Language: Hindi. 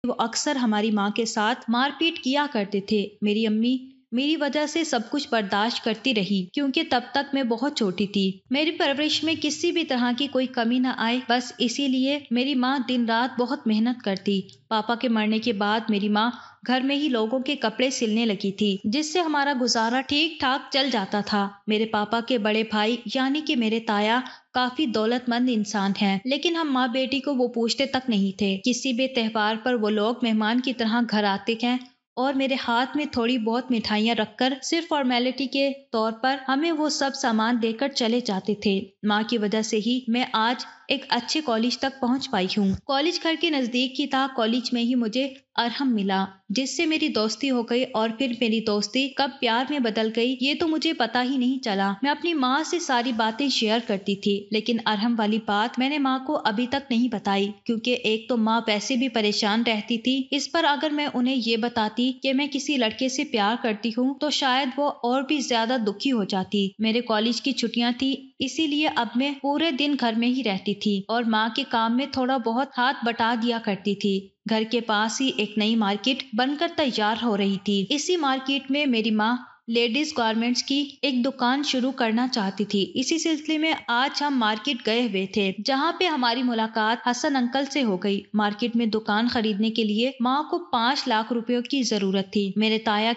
वो अक्सर हमारी माँ के साथ मारपीट किया करते थे। मेरी अम्मी मेरी वजह से सब कुछ बर्दाश्त करती रही क्योंकि तब तक मैं बहुत छोटी थी। मेरी परवरिश में किसी भी तरह की कोई कमी न आए, बस इसीलिए मेरी माँ दिन रात बहुत मेहनत करती। पापा के मरने के बाद मेरी माँ घर में ही लोगों के कपड़े सिलने लगी थी, जिससे हमारा गुजारा ठीक ठाक चल जाता था। मेरे पापा के बड़े भाई यानी कि मेरे ताया काफी दौलतमंद इंसान हैं, लेकिन हम माँ बेटी को वो पूछते तक नहीं थे। किसी भी त्योहार पर वो लोग मेहमान की तरह घर आते हैं और मेरे हाथ में थोड़ी बहुत मिठाइयाँ रखकर सिर्फ फॉर्मेलिटी के तौर पर हमें वो सब सामान देकर चले जाते थे। माँ की वजह से ही मैं आज एक अच्छे कॉलेज तक पहुंच पाई हूँ। कॉलेज घर के नजदीक ही था। कॉलेज में ही मुझे अरहम मिला, जिससे मेरी दोस्ती हो गई और फिर मेरी दोस्ती कब प्यार में बदल गई ये तो मुझे पता ही नहीं चला। मैं अपनी माँ से सारी बातें शेयर करती थी, लेकिन अरहम वाली बात मैंने माँ को अभी तक नहीं बताई, क्योंकि एक तो माँ वैसे भी परेशान रहती थी। इस पर अगर मैं उन्हें ये बताती कि मैं किसी लड़के से प्यार करती हूँ तो शायद वो और भी ज्यादा दुखी हो जाती। मेरे कॉलेज की छुट्टियां थी, इसीलिए अब मैं पूरे दिन घर में ही रहती थी और माँ के काम में थोड़ा बहुत हाथ बटा दिया करती थी। घर के पास ही एक नई मार्केट बनकर तैयार हो रही थी। इसी मार्केट में मेरी माँ लेडीज गारमेंट्स की एक दुकान शुरू करना चाहती थी। इसी सिलसिले में आज हम मार्केट गए हुए थे, जहाँ पे हमारी मुलाकात हसन अंकल से हो गई। मार्केट में दुकान खरीदने के लिए माँ को 5 लाख रुपयों की जरूरत थी। मेरे ताया